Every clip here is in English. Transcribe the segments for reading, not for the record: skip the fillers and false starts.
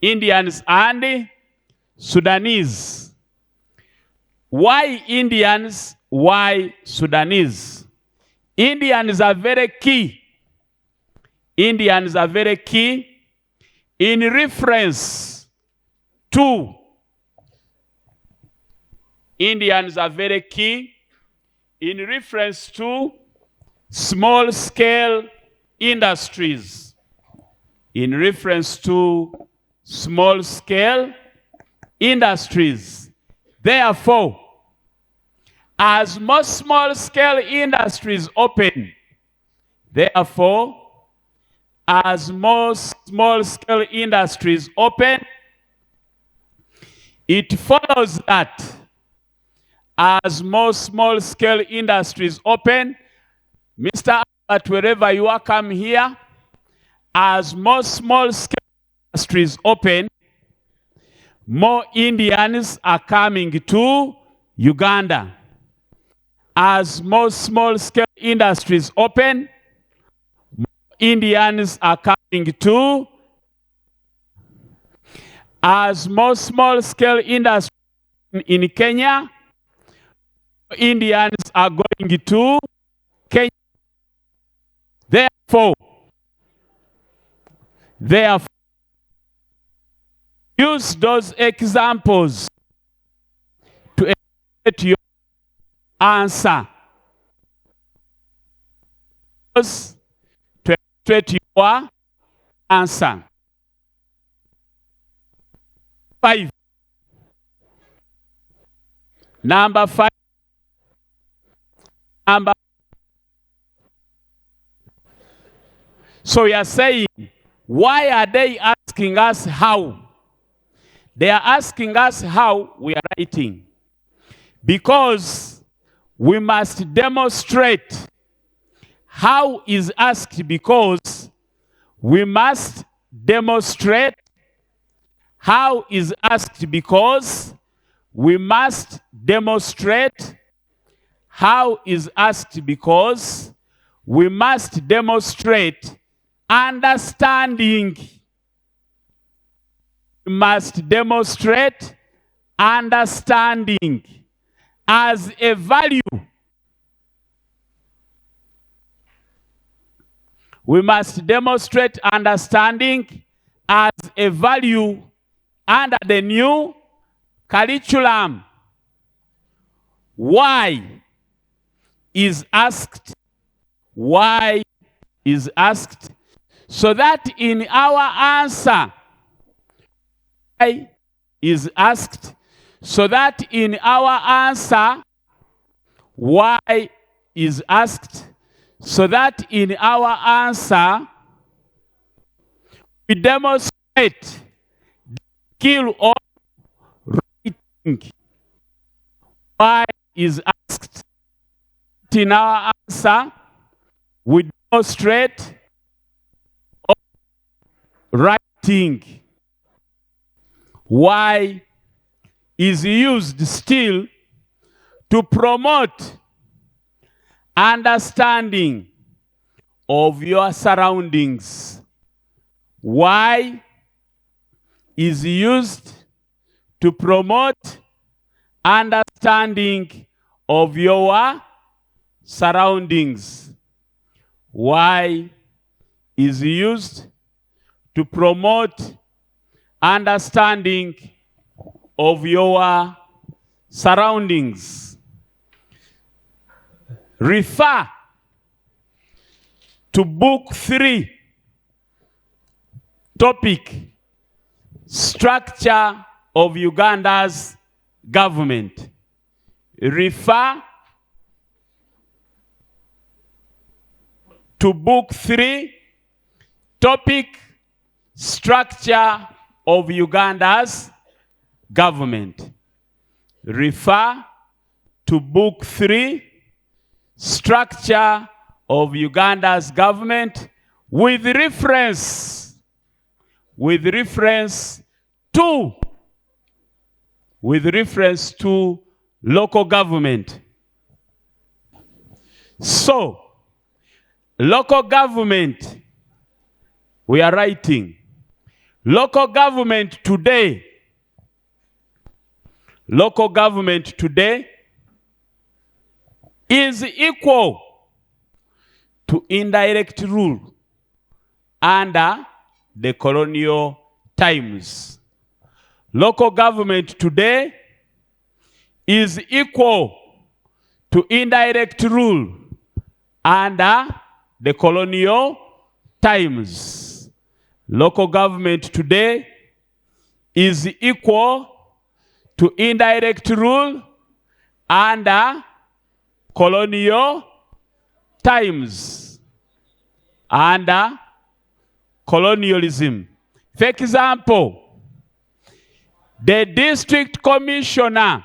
Indians and Sudanese. Why Indians? Why Sudanese? Indians are very key. Indians are very key in reference to Indians are very key in reference to small-scale industries. In reference to small-scale industries. Therefore, as more small-scale industries open, therefore, as more small-scale industries open, it follows that as more small-scale industries open, Mr. Albert, wherever you are, come here. As more small-scale industries open, more Indians are coming to Uganda. As more small-scale industries open, more Indians are coming to. As more small-scale industries in Kenya, Indians are going to Kenya. Therefore, use those examples to illustrate your answer. To illustrate your answer. 5. Number 5. So you are saying, why are they asking us how? They are asking us how we are writing. Because we must demonstrate. How is asked because we must demonstrate. How is asked because we must demonstrate. How is asked because we must demonstrate understanding. We must demonstrate understanding as a value. We must demonstrate understanding as a value under the new curriculum. Why is asked? Why is asked? So that in our answer, why is asked? So that in our answer, why is asked? So that in our answer, we demonstrate the skill of writing. Why is asked? In our answer, we demonstrate writing. Why is used still to promote understanding of your surroundings. Why is used to promote understanding of your surroundings. Why is used to promote understanding of your surroundings. Refer to Book 3, topic, Structure of Uganda's Government. Refer to Book 3, topic, Structure of Uganda's Government. Refer to Book 3, Structure of Uganda's Government, with reference to local government. So, local government, we are writing. Local government today is equal to indirect rule under the colonial times. Local government today is equal to indirect rule under the colonial times. Local government today is equal to indirect rule under colonial times, under colonialism. For example, the district commissioner,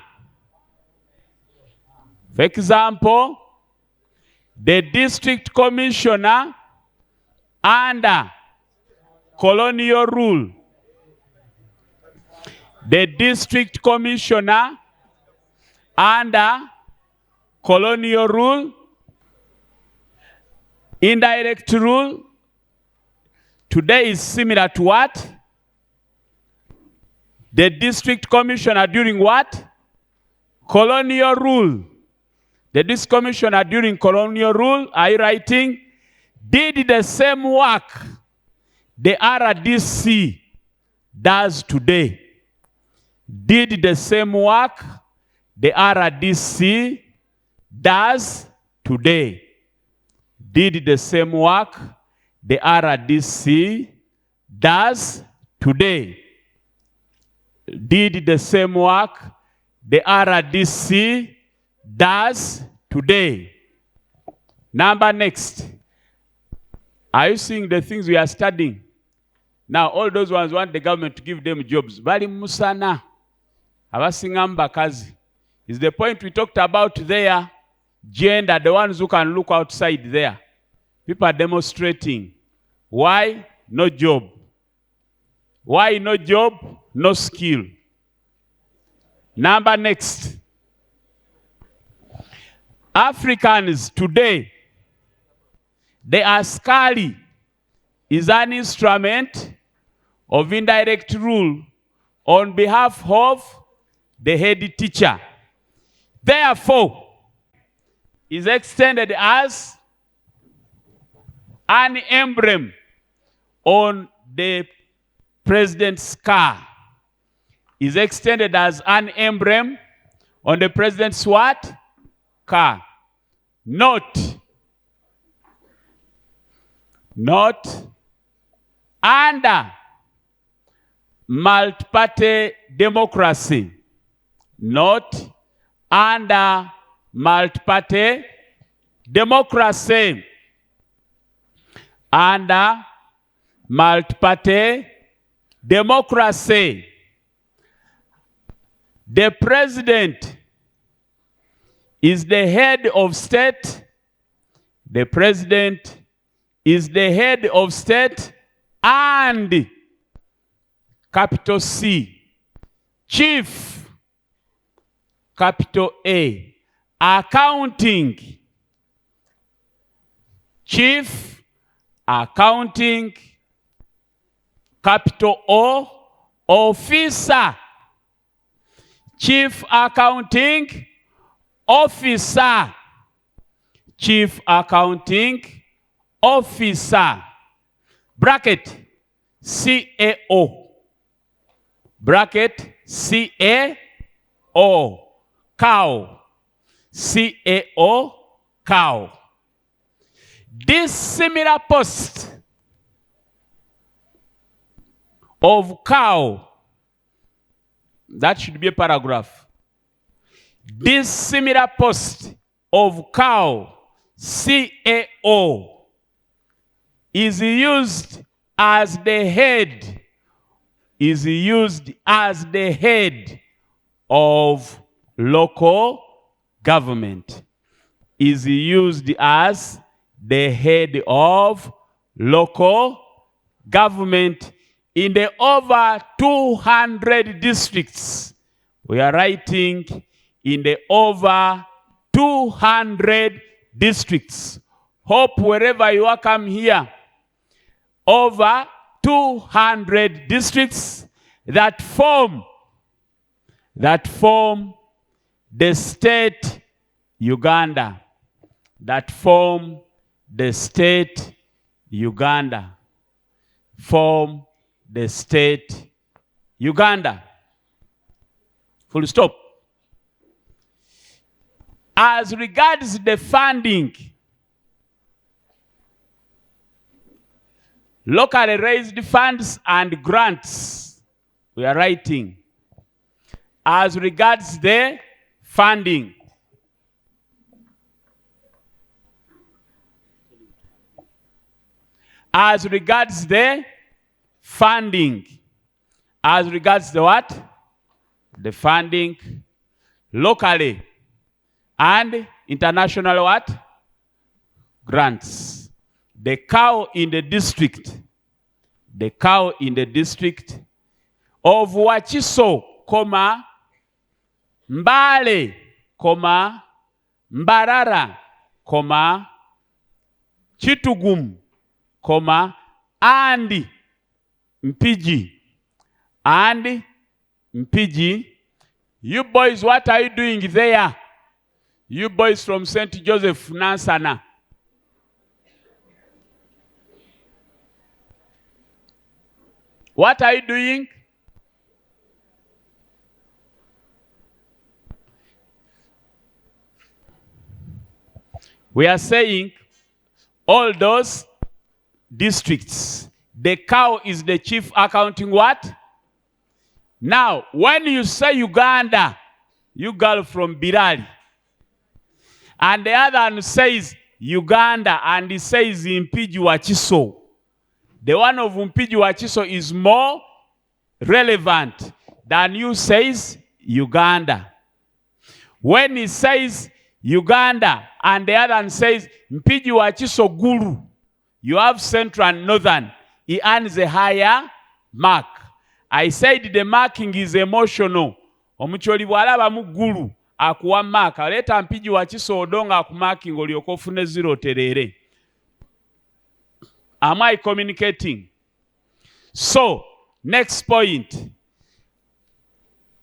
under colonial rule, the district commissioner under colonial rule, indirect rule, today is similar to what? The district commissioner during what? Colonial rule. The district commissioner during colonial rule, are you writing? Did the same work the RDC does today. Did the same work the RDC does today. Did the same work the RDC does today. Did the same work the RDC does today. Number next. Are you seeing the things we are studying? Now all those ones want the government to give them jobs. Bali musana. Abasinga bakazi. Is the point we talked about there. Gender, the ones who can look outside there. People are demonstrating. Why? No job. Why no job? No skill. Number next. Africans today, the askari is an instrument of indirect rule on behalf of the head teacher. Therefore, is extended as an emblem on the president's car. Is extended as an emblem on the president's what? Car. Not under multi-party democracy. Not under multi-party democracy. Under multi-party democracy. The president is the head of state. The president is the head of state and capital C, chief, capital A, accounting, chief, accounting, capital O, officer, chief accounting officer, chief accounting officer, bracket CAO, bracket CAO, cow, CAO, cow. This similar post of cow, that should be a paragraph. This similar post of cow, CAO, is used as the head, of local government. Is used as the head of local government in the over 200 districts. We are writing in the over 200 districts. Hope wherever you are, come here. Over 200 districts that form the state Uganda. That form the state Uganda. Form the state Uganda. Full stop. As regards the funding, locally raised funds and grants, we are writing. As regards the funding, as regards the funding, as regards the what? The funding, locally and international what? Grants. The cow in the district of Wachiso, Mbale, Mbarara, Chitugum, and Mpiji. You boys, what are you doing there? You boys from St. Joseph, Nansana. What are you doing? We are saying all those districts, the cow is the chief accounting what? Now, when you say Uganda, you girl from Birali, and the other one says Uganda, and he says Mpiji Wachiso. The one of Mpiji Wachiso is more relevant than you says Uganda. When he says Uganda and the other one says Mpiji Wachiso Guru, you have central and northern. He earns a higher mark. I said the marking is emotional. Omucholi bwalaba mu Guru akuwa mark. Aleta Mpiji Wachiso odonga akumarking olyoka ofune 0 terere. Am I communicating? So, next point.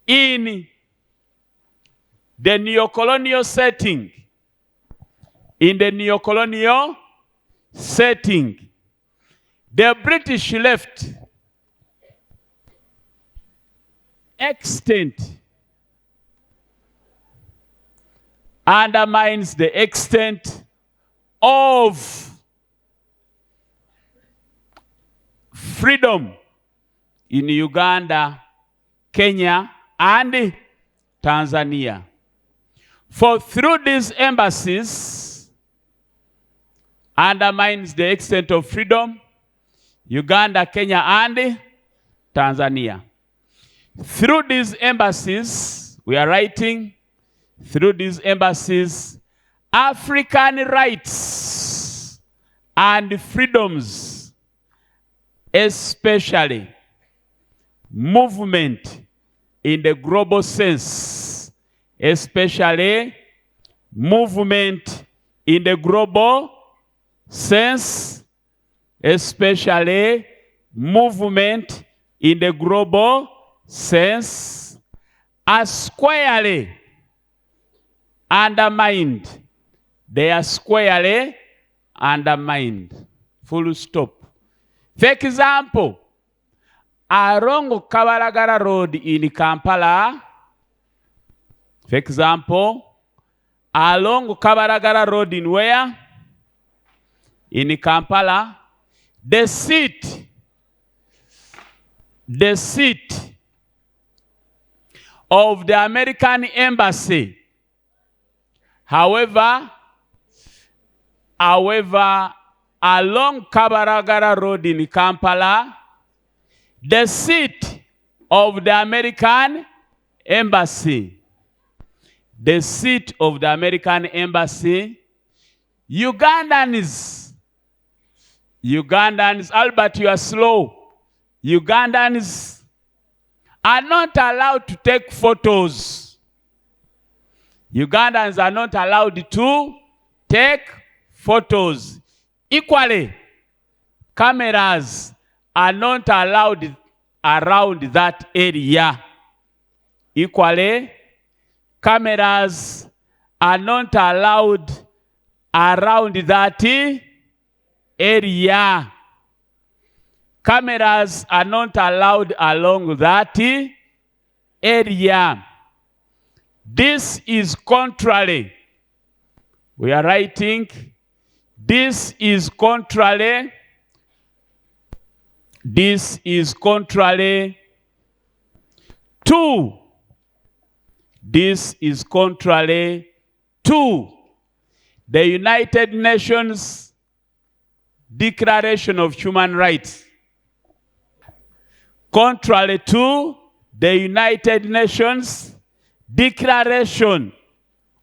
In the neocolonial setting, the British left extent undermines the extent of freedom in Uganda, Kenya, and Tanzania. For through these embassies undermines the extent of freedom, Uganda, Kenya, and Tanzania. Through these embassies, we are writing, through these embassies, African rights and freedoms, especially movement in the global sense, especially movement in the global sense, especially movement in the global sense, are squarely undermined. They are squarely undermined. Full stop. For example, along Kabalagala Road in Kampala, for example, along Kabalagala Road in where? In Kampala, the seat of the American embassy. However, along Kabalagala Road in Kampala, the seat of the American embassy, Ugandans, Albert, you are slow. Ugandans are not allowed to take photos. Ugandans are not allowed to take photos. Equally, cameras are not allowed around that area. Equally, cameras are not allowed around that area. Cameras are not allowed along that area. This is contrary. We are writing, this is contrary. This is contrary to. This is contrary to the United Nations Declaration of Human Rights. Contrary to the United Nations Declaration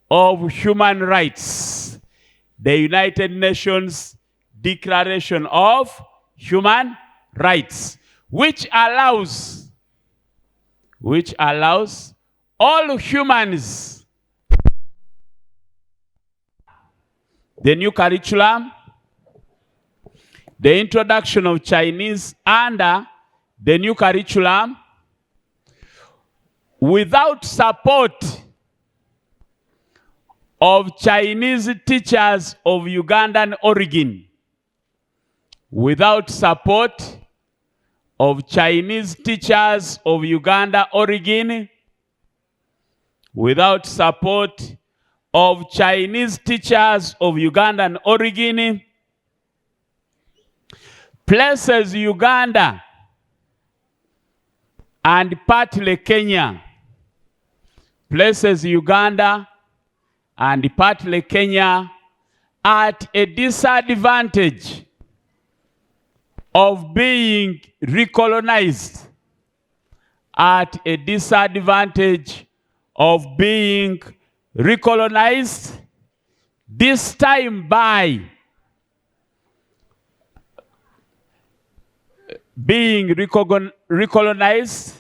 of Human Rights. The United Nations Declaration of Human Rights, which allows all humans. The new curriculum, the introduction of Chinese under the new curriculum, without support of Chinese teachers of Ugandan origin, without support of Chinese teachers of Uganda origin, without support of Chinese teachers of Ugandan origin, places Uganda and partly Kenya, places Uganda and partly Kenya at a disadvantage of being recolonized, at a disadvantage of being recolonized, this time by being recolonized,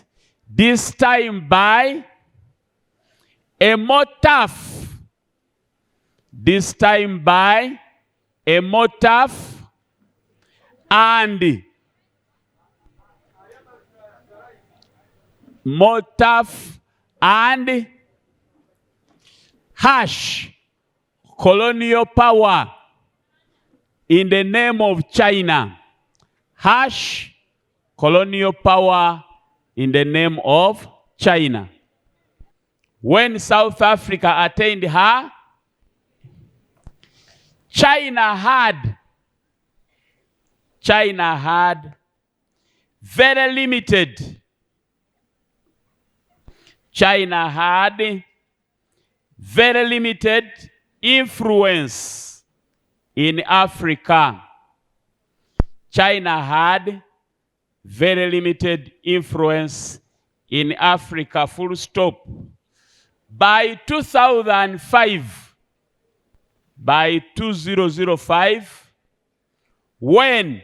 this time by a more tough, this time by a more tough and more tough and harsh colonial power in the name of China. Harsh colonial power in the name of China. When South Africa attained her, China had very limited. China had very limited influence in Africa. China had very limited influence in Africa, full stop. By 2005, by 2005, when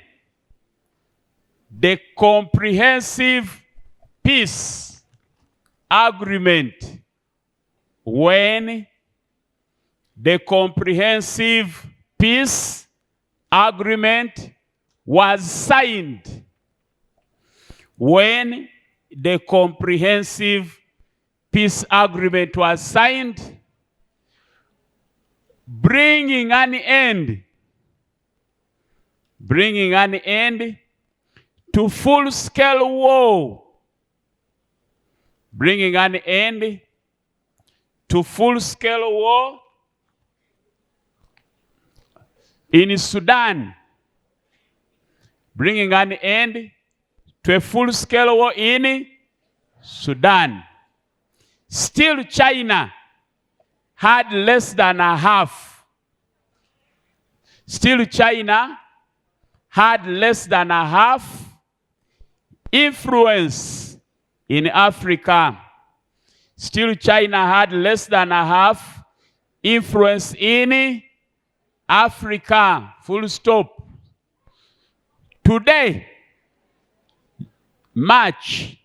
the comprehensive peace agreement, when the comprehensive peace agreement was signed, when the comprehensive peace agreement was signed, bringing an end to full-scale war, bringing an end to full-scale war in Sudan, bringing an end to a full-scale war in Sudan. Still, China had less than a half. Still, China had less than a half influence in Africa. Still, China had less than a half influence in Africa. Full stop. Today, March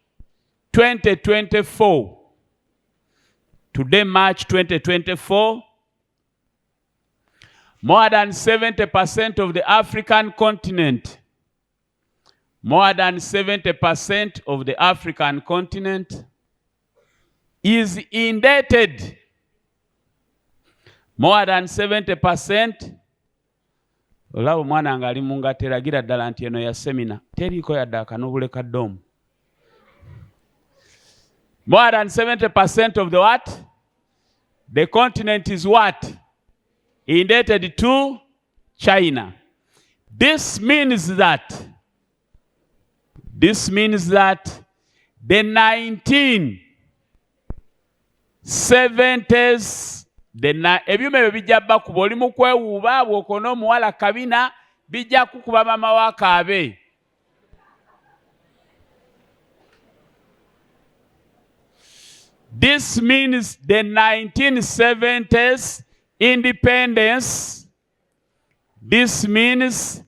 2024. Today, March 2024, more than 70% of the African continent More than 70% of the African continent is indebted. More than 70%. Olaba omwana nga ali munga teragira ddala nti eno ya semina teriiko yadde akanobule ka ddomu. More than 70% of the what? The continent is what? Indebted to China. This means that the 1970s, ebyuma ebyo bijja bakuba oli mu kwewuuba bw'okona omuwala kabina bijja kukuba mama wa kaabe. This means the 1970s independence. This means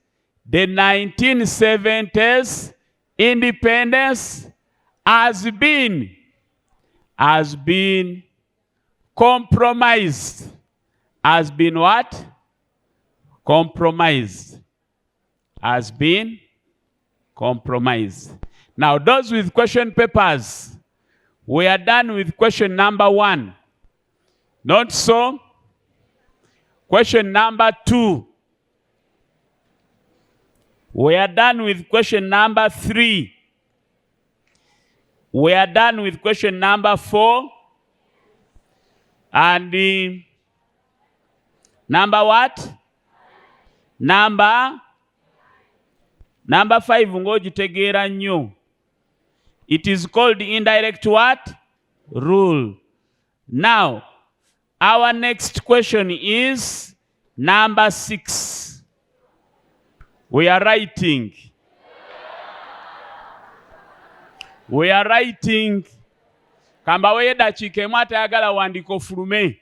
the 1970s independence has been compromised. Has been what? Compromised. Has been compromised. Now, those with question papers, we are done with question number 1. Not so. Question number 2. We are done with question number 3. We are done with question number 4. And number what? Number 5 ng'ogitegeera nnyo. It is called indirect what? Rule. Now, our next question is number 6. We are writing. We are writing. Kamba weye dakiika emu atayagala wandika ofulume.